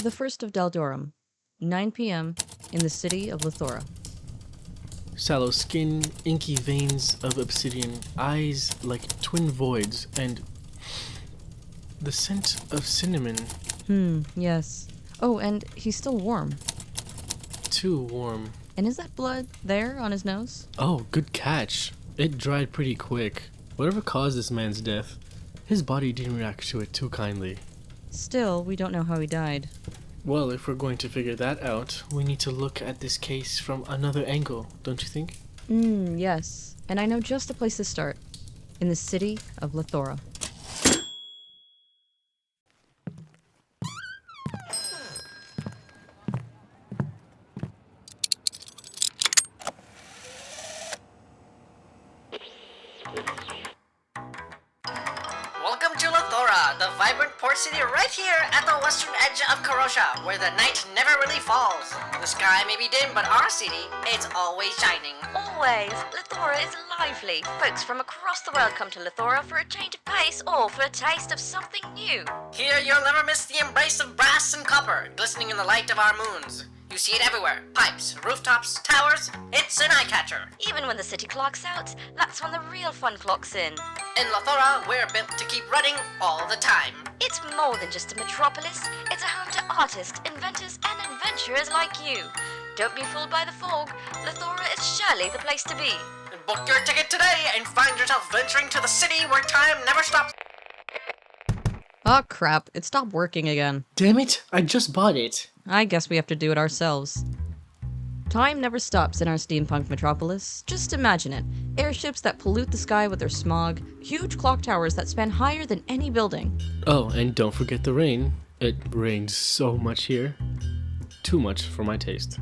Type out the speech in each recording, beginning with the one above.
The first of Daldorum, 9 p.m. in the city of Lethora. Sallow skin, inky veins of obsidian, eyes like twin voids, and the scent of cinnamon. Yes. Oh, and he's still warm. Too warm. And is that blood there on his nose? Oh, good catch. It dried pretty quick. Whatever caused this man's death, his body didn't react to it too kindly. Still, we don't know how he died. Well, if we're going to figure that out, we need to look at this case from another angle, don't you think? Yes. And I know just the place to start. In the city of Lethora. Welcome to Lethora, the vibrant port city right here at the western edge of Karosha, where the night never really falls. The sky may be dim, but our city, it's always shining. Always. Lethora is lively. Folks from across the world come to Lethora for a change of pace or for a taste of something new. Here you'll never miss the embrace of brass and copper, glistening in the light of our moons. You see it everywhere. Pipes, rooftops, towers. It's an eye-catcher. Even when the city clocks out, that's when the real fun clocks in. In Lethora, we're built to keep running all the time. It's more than just a metropolis. It's a home to artists, inventors, and adventurers like you. Don't be fooled by the fog. Lethora is surely the place to be. Book your ticket today and find yourself venturing to the city where time never stops. Oh crap, it stopped working again. Damn it, I just bought it. I guess we have to do it ourselves. Time never stops in our steampunk metropolis. Just imagine it. Airships that pollute the sky with their smog, huge clock towers that span higher than any building. Oh, and don't forget the rain. It rained so much here. Too much for my taste.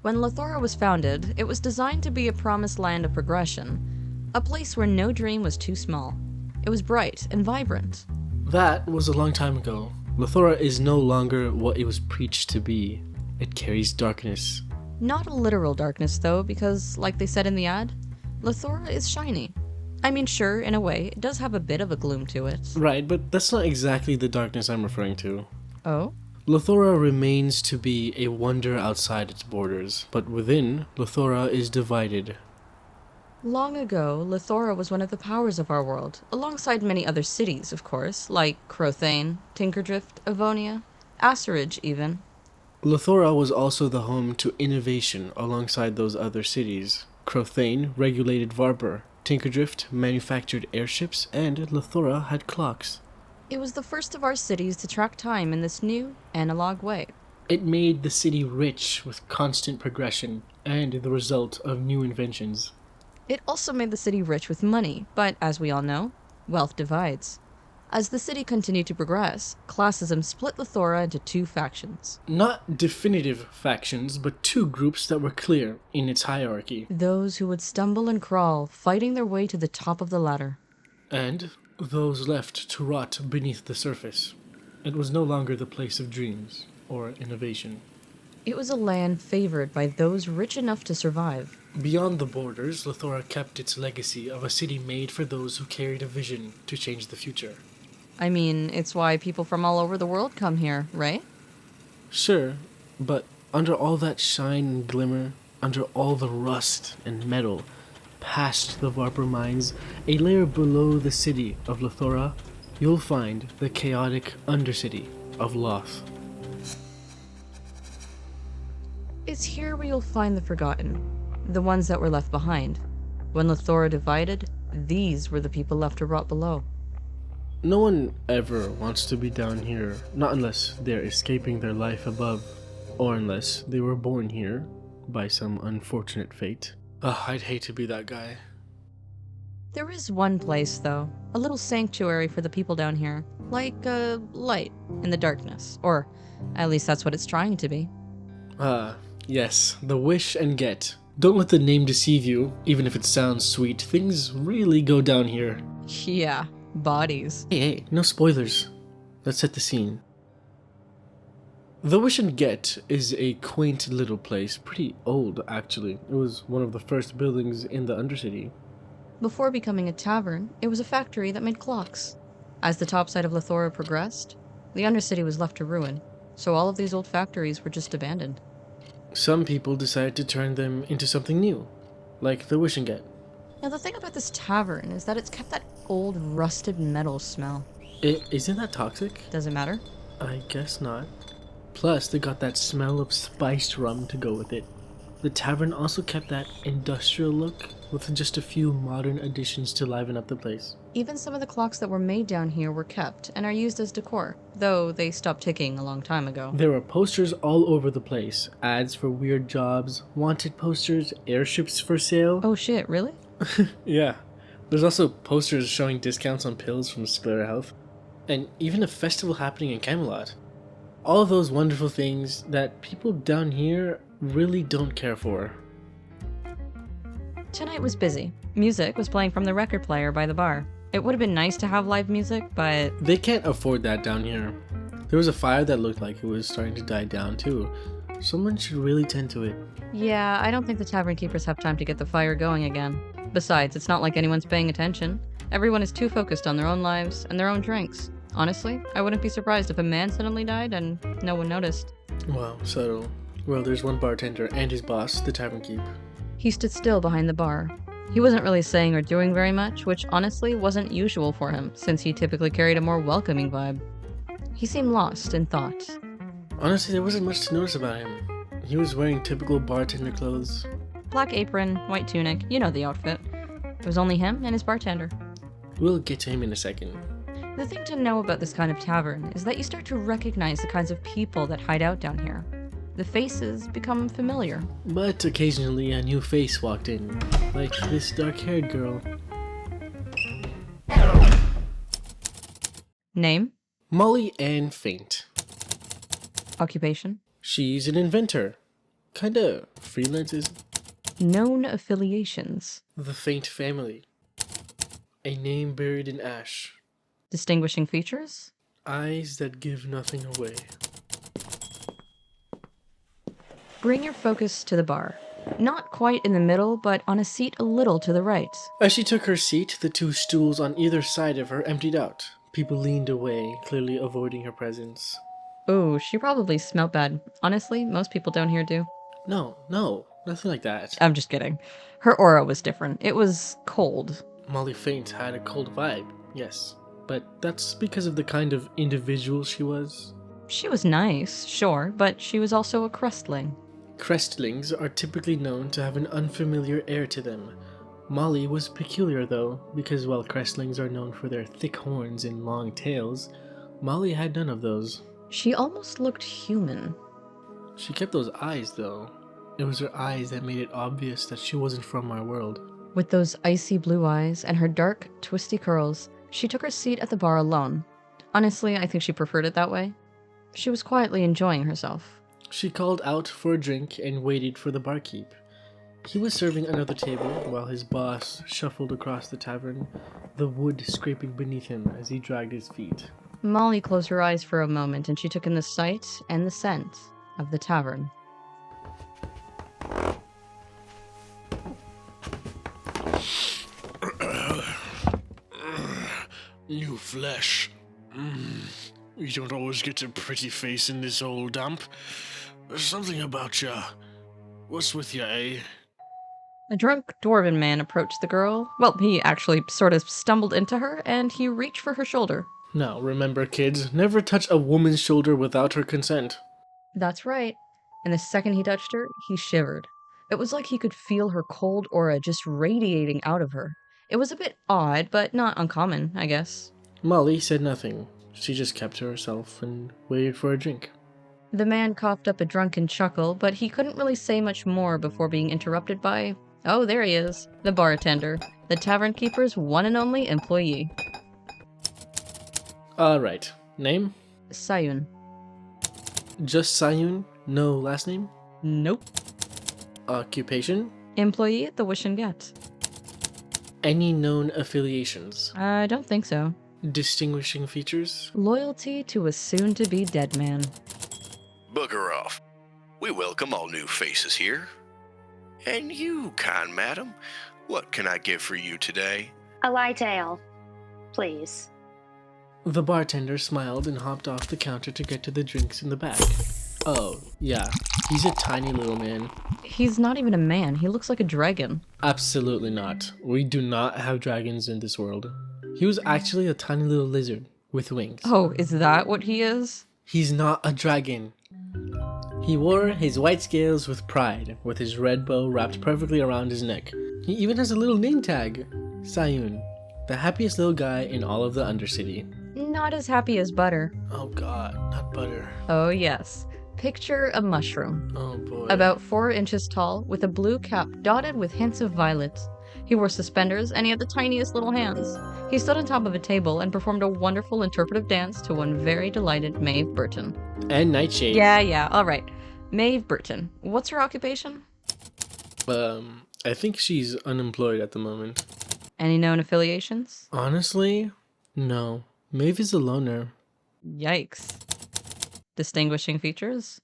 When Lethora was founded, it was designed to be a promised land of progression. A place where no dream was too small. It was bright and vibrant. That was a long time ago. Lethora is no longer what it was preached to be. It carries darkness. Not a literal darkness, though, because, like they said in the ad, Lethora is shiny. I mean, sure, in a way, it does have a bit of a gloom to it. Right, but that's not exactly the darkness I'm referring to. Oh? Lethora remains to be a wonder outside its borders, but within, Lethora is divided. Long ago, Lethora was one of the powers of our world, alongside many other cities, of course, like Crothane, Tinkerdrift, Avonia, Acerage, even. Lethora was also the home to innovation alongside those other cities. Crothane regulated Varpur, Tinkerdrift manufactured airships, and Lethora had clocks. It was the first of our cities to track time in this new, analog way. It made the city rich with constant progression and the result of new inventions. It also made the city rich with money, but as we all know, wealth divides. As the city continued to progress, classism split Lethora into two factions. Not definitive factions, but two groups that were clear in its hierarchy. Those who would stumble and crawl, fighting their way to the top of the ladder. And those left to rot beneath the surface. It was no longer the place of dreams or innovation. It was a land favored by those rich enough to survive. Beyond the borders, Lethora kept its legacy of a city made for those who carried a vision to change the future. I mean, it's why people from all over the world come here, right? Sure, but under all that shine and glimmer, under all the rust and metal, past the Varpur mines, a layer below the city of Lethora, you'll find the chaotic undercity of Loth. It's here where you'll find the forgotten, the ones that were left behind. When Lethora divided, these were the people left to rot below. No one ever wants to be down here, not unless they're escaping their life above, or unless they were born here by some unfortunate fate. I'd hate to be that guy. There is one place, though, a little sanctuary for the people down here, like a light in the darkness, or at least that's what it's trying to be. Yes, the Wish and Get. Don't let the name deceive you, even if it sounds sweet. Things really go down here. Yeah, bodies. Hey, no spoilers. Let's set the scene. The Wish and Get is a quaint little place, pretty old actually. It was one of the first buildings in the Undercity. Before becoming a tavern, it was a factory that made clocks. As the topside of Lethora progressed, the Undercity was left to ruin. So all of these old factories were just abandoned. Some people decided to turn them into something new, like the Wish and Get. Now, the thing about this tavern is that it's kept that old rusted metal smell. Isn't that toxic? Does it matter? I guess not. Plus, they got that smell of spiced rum to go with it. The tavern also kept that industrial look with just a few modern additions to liven up the place. Even some of the clocks that were made down here were kept and are used as decor, though they stopped ticking a long time ago. There were posters all over the place, ads for weird jobs, wanted posters, airships for sale. Oh shit, really? Yeah. There's also posters showing discounts on pills from Sclera Health, and even a festival happening in Camelot. All of those wonderful things that people down here really don't care for. Tonight was busy. Music was playing from the record player by the bar. It would have been nice to have live music, but They can't afford that down here. There was a fire that looked like it was starting to die down too. Someone should really tend to it. yeah, I don't think the tavern keepers have time to get the fire going again. Besides, it's not like anyone's paying attention. Everyone is too focused on their own lives and their own drinks. Honestly, I wouldn't be surprised if a man suddenly died and no one noticed. Wow, subtle. Well, there's one bartender and his boss, the tavern keep. He stood still behind the bar. He wasn't really saying or doing very much, which honestly wasn't usual for him, since he typically carried a more welcoming vibe. He seemed lost in thought. Honestly, there wasn't much to notice about him. He was wearing typical bartender clothes. Black apron, white tunic, you know the outfit. It was only him and his bartender. We'll get to him in a second. The thing to know about this kind of tavern is that you start to recognize the kinds of people that hide out down here. The faces become familiar. But occasionally a new face walked in, like this dark-haired girl. Name? Molly Ann Faint. Occupation? She's an inventor. Kinda freelances. Known affiliations? The Faint family. A name buried in ash. Distinguishing features? Eyes that give nothing away. Bring your focus to the bar. Not quite in the middle, but on a seat a little to the right. As she took her seat, the two stools on either side of her emptied out. People leaned away, clearly avoiding her presence. Ooh, she probably smelled bad. Honestly, most people down here do. No, nothing like that. I'm just kidding. Her aura was different. It was cold. Molly Faint had a cold vibe, yes. But that's because of the kind of individual she was. She was nice, sure, but she was also a crustling. Crestlings are typically known to have an unfamiliar air to them. Molly was peculiar though, because while crestlings are known for their thick horns and long tails, Molly had none of those. She almost looked human. She kept those eyes though. It was her eyes that made it obvious that she wasn't from our world. With those icy blue eyes and her dark, twisty curls, she took her seat at the bar alone. Honestly, I think she preferred it that way. She was quietly enjoying herself. She called out for a drink and waited for the barkeep. He was serving another table while his boss shuffled across the tavern, the wood scraping beneath him as he dragged his feet. Molly closed her eyes for a moment and she took in the sight and the scent of the tavern. New flesh. You don't always get a pretty face in this old dump. There's something about ya. What's with ya, eh? A drunk dwarven man approached the girl. Well, he actually sort of stumbled into her and he reached for her shoulder. Now, remember kids, never touch a woman's shoulder without her consent. That's right. And the second he touched her, he shivered. It was like he could feel her cold aura just radiating out of her. It was a bit odd, but not uncommon, I guess. Molly said nothing. She just kept to herself and waited for a drink. The man coughed up a drunken chuckle, but he couldn't really say much more before being interrupted by... Oh, there he is. The bartender. The tavern keeper's one and only employee. Alright. Name? Sayun. Just Sayun? No last name? Nope. Occupation? Employee at the Wish and Get. Any known affiliations? I don't think so. Distinguishing features? Loyalty to a soon-to-be dead man. Bugger off. We welcome all new faces here. And you, kind madam, what can I get for you today? A light ale, please. The bartender smiled and hopped off the counter to get to the drinks in the back. Oh, yeah, he's a tiny little man. He's not even a man. He looks like a dragon. Absolutely not. We do not have dragons in this world. He was actually a tiny little lizard with wings. Oh, is that what he is? He's not a dragon. He wore his white scales with pride, with his red bow wrapped perfectly around his neck. He even has a little name tag, Sayun, the happiest little guy in all of the Undercity. Not as happy as Butter. Oh god, not Butter. Oh yes. Picture a mushroom. Oh boy. About 4 inches tall, with a blue cap dotted with hints of violet. He wore suspenders, and he had the tiniest little hands. He stood on top of a table and performed a wonderful interpretive dance to one very delighted Maeve Burton. And Nightshade. Yeah, alright. Maeve Burton. What's her occupation? I think she's unemployed at the moment. Any known affiliations? Honestly, no. Maeve is a loner. Yikes. Distinguishing features?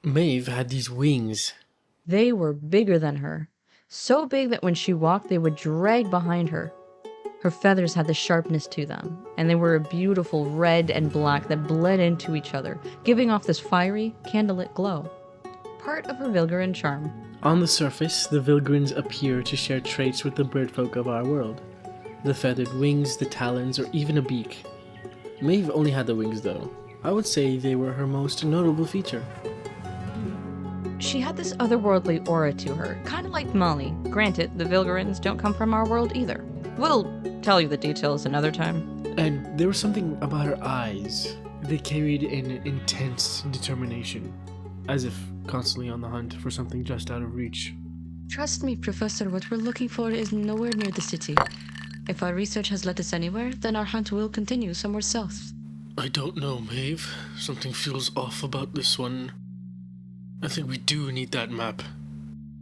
Maeve had these wings. They were bigger than her. So big that when she walked, they would drag behind her. Her feathers had the sharpness to them, and they were a beautiful red and black that bled into each other, giving off this fiery, candlelit glow. Part of her Vilgarin charm. On the surface, the Vilgrins appear to share traits with the birdfolk of our world. The feathered wings, the talons, or even a beak. Maeve only had the wings though. I would say they were her most notable feature. She had this otherworldly aura to her, kind of like Molly. Granted, the Vilgarins don't come from our world either. We'll tell you the details another time. And there was something about her eyes. They carried an intense determination, as if constantly on the hunt for something just out of reach. Trust me, Professor, what we're looking for is nowhere near the city. If our research has led us anywhere, then our hunt will continue somewhere south. I don't know, Maeve. Something feels off about this one. I think we do need that map.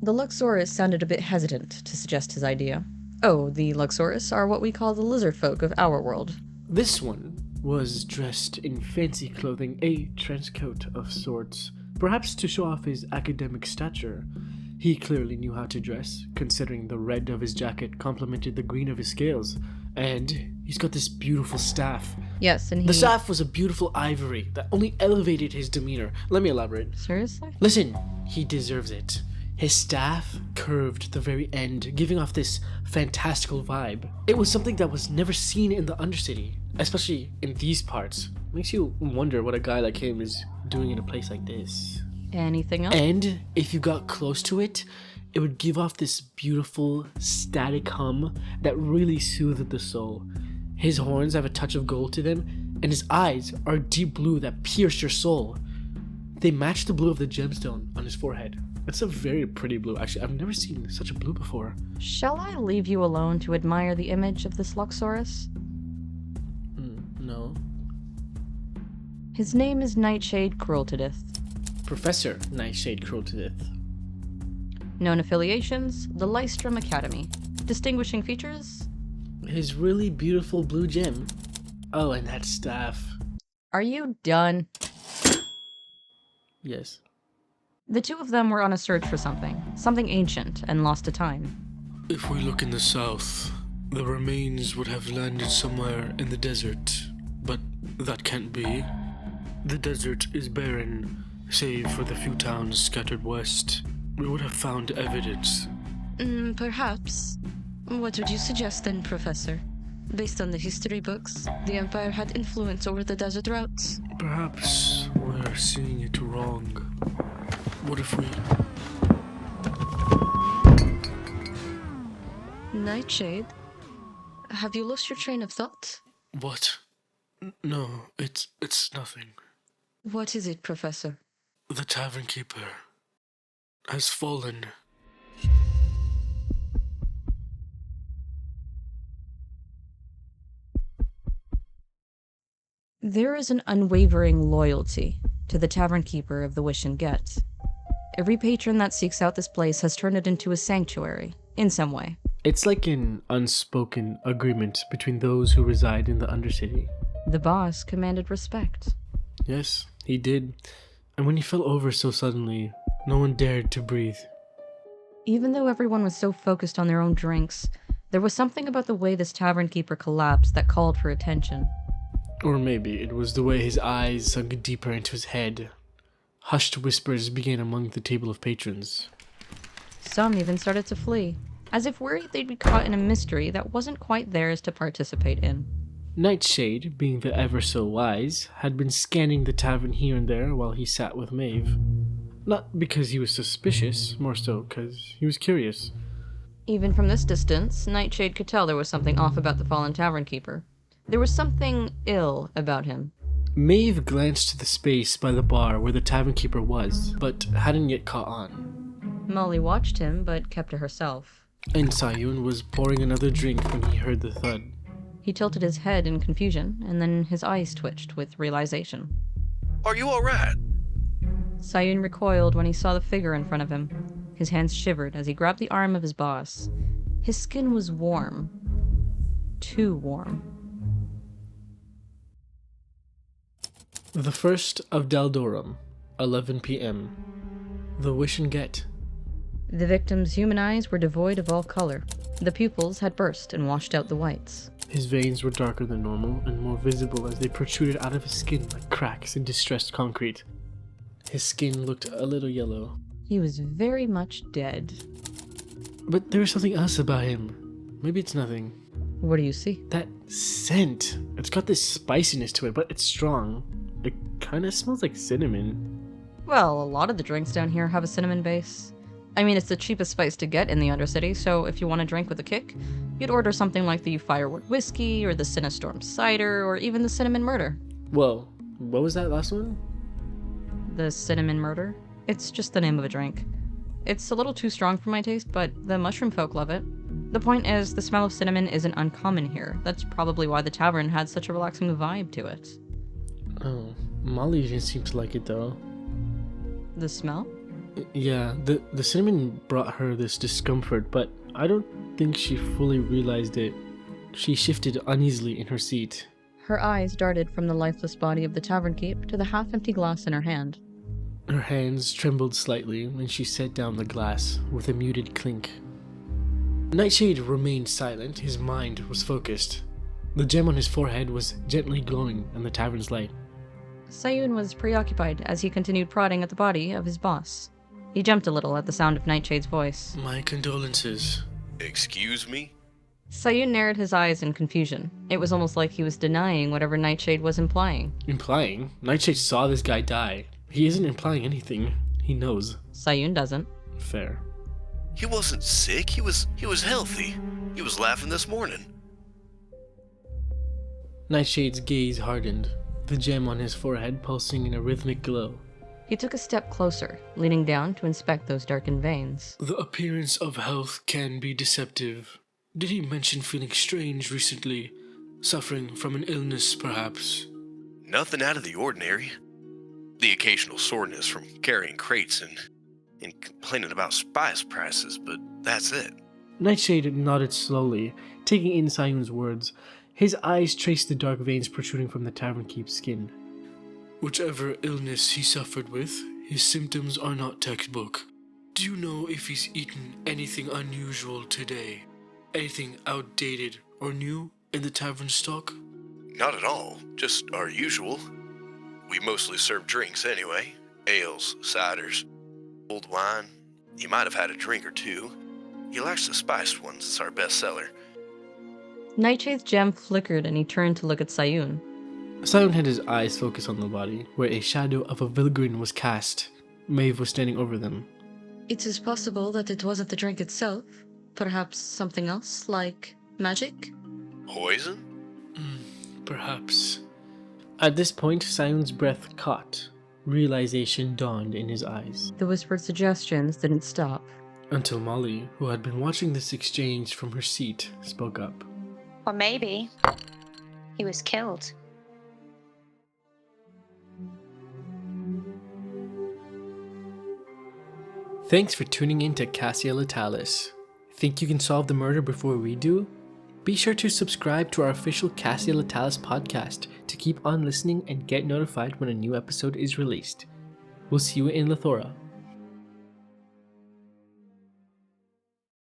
The Luxorus sounded a bit hesitant to suggest his idea. Oh, the Luxorus are what we call the lizard folk of our world. This one was dressed in fancy clothing, a trench coat of sorts, perhaps to show off his academic stature. He clearly knew how to dress, considering the red of his jacket complemented the green of his scales. And he's got this beautiful staff. Yes, and The staff was a beautiful ivory that only elevated his demeanor. Let me elaborate. Seriously? Listen, he deserves it. His staff curved the very end, giving off this fantastical vibe. It was something that was never seen in the Undercity, especially in these parts. Makes you wonder what a guy like him is doing in a place like this. Anything else? And if you got close to it, it would give off this beautiful static hum that really soothed the soul. His horns have a touch of gold to them, and his eyes are deep blue that pierce your soul. They match the blue of the gemstone on his forehead. It's a very pretty blue. Actually, I've never seen such a blue before. Shall I leave you alone to admire the image of this Luxorus? No. His name is Nightshade Crueltidith. Professor Nightshade Crueltidith. Known affiliations, the Lystrom Academy. Distinguishing features? His really beautiful blue gem. Oh, and that staff. Are you done? Yes. The two of them were on a search for something ancient, and lost to time. If we look in the south, the remains would have landed somewhere in the desert. But that can't be. The desert is barren, save for the few towns scattered west. We would have found evidence. Perhaps. What would you suggest then, Professor? Based on the history books, the Empire had influence over the desert routes. Perhaps we're seeing it wrong. What if we... Nightshade? Have you lost your train of thought? What? No, it's nothing. What is it, Professor? The tavern keeper has fallen. There is an unwavering loyalty to the tavern keeper of the Wish and Get. Every patron that seeks out this place has turned it into a sanctuary, in some way. It's like an unspoken agreement between those who reside in the Undercity. The boss commanded respect. Yes, he did. And when he fell over so suddenly, no one dared to breathe. Even though everyone was so focused on their own drinks, there was something about the way this tavern keeper collapsed that called for attention. Or maybe it was the way his eyes sunk deeper into his head. Hushed whispers began among the table of patrons. Some even started to flee, as if worried they'd be caught in a mystery that wasn't quite theirs to participate in. Nightshade, being the ever so wise, had been scanning the tavern here and there while he sat with Maeve. Not because he was suspicious, more so because he was curious. Even from this distance, Nightshade could tell there was something off about the fallen tavern keeper. There was something ill about him. Maeve glanced to the space by the bar where the tavern keeper was, but hadn't yet caught on. Molly watched him, but kept to herself. And Sayun was pouring another drink when he heard the thud. He tilted his head in confusion, and then his eyes twitched with realization. Are you alright? Sayun recoiled when he saw the figure in front of him. His hands shivered as he grabbed the arm of his boss. His skin was warm. Too warm. The 1st of Daldorum, 11 p.m. The Wish and Get. The victim's human eyes were devoid of all color. The pupils had burst and washed out the whites. His veins were darker than normal and more visible as they protruded out of his skin like cracks in distressed concrete. His skin looked a little yellow. He was very much dead. But there was something else about him. Maybe it's nothing. What do you see? That scent. It's got this spiciness to it, but it's strong. It kind of smells like cinnamon. Well, a lot of the drinks down here have a cinnamon base. I mean, it's the cheapest spice to get in the Undercity, so if you want a drink with a kick, you'd order something like the Firewood Whiskey, or the Cinnastorm Cider, or even the Cinnamon Murder. Whoa, what was that last one? The Cinnamon Murder? It's just the name of a drink. It's a little too strong for my taste, but the mushroom folk love it. The point is, the smell of cinnamon isn't uncommon here. That's probably why the tavern had such a relaxing vibe to it. Oh, Molly didn't seem to like it though. The smell? Yeah, the cinnamon brought her this discomfort, but I don't think she fully realized it. She shifted uneasily in her seat. Her eyes darted from the lifeless body of the tavern keep to the half-empty glass in her hand. Her hands trembled slightly, and she set down the glass with a muted clink. Nightshade remained silent. His mind was focused. The gem on his forehead was gently glowing in the tavern's light. Sayun was preoccupied as he continued prodding at the body of his boss. He jumped a little at the sound of Nightshade's voice. My condolences. Excuse me? Sayun narrowed his eyes in confusion. It was almost like he was denying whatever Nightshade was implying. Implying? Nightshade saw this guy die. He isn't implying anything. He knows. Sayun doesn't. Fair. He wasn't sick. He was healthy. He was laughing this morning. Nightshade's gaze hardened, the gem on his forehead pulsing in a rhythmic glow. He took a step closer, leaning down to inspect those darkened veins. The appearance of health can be deceptive. Did he mention feeling strange recently? Suffering from an illness, perhaps? Nothing out of the ordinary. The occasional soreness from carrying crates and complaining about spice prices, but that's it. Nightshade nodded slowly, taking in Sayun's words. His eyes traced the dark veins protruding from the tavern keep's skin. Whichever illness he suffered with, his symptoms are not textbook. Do you know if he's eaten anything unusual today? Anything outdated or new in the tavern stock? Not at all. Just our usual. We mostly serve drinks anyway. Ales, ciders, old wine. You might have had a drink or two. He likes the spiced ones. It's our best seller. Nightshade's gem flickered and he turned to look at Sayun. Sayun had his eyes focused on the body, where a shadow of a Vilgrin was cast. Maeve was standing over them. It is possible that it wasn't the drink itself. Perhaps something else, like magic? Poison? Perhaps. At this point, Sayun's breath caught. Realization dawned in his eyes. The whispered suggestions didn't stop. Until Molly, who had been watching this exchange from her seat, spoke up. Or maybe he was killed. Thanks for tuning in to Cassia Letalis. Think you can solve the murder before we do? Be sure to subscribe to our official Cassia Letalis podcast to keep on listening and get notified when a new episode is released. We'll see you in Lethora.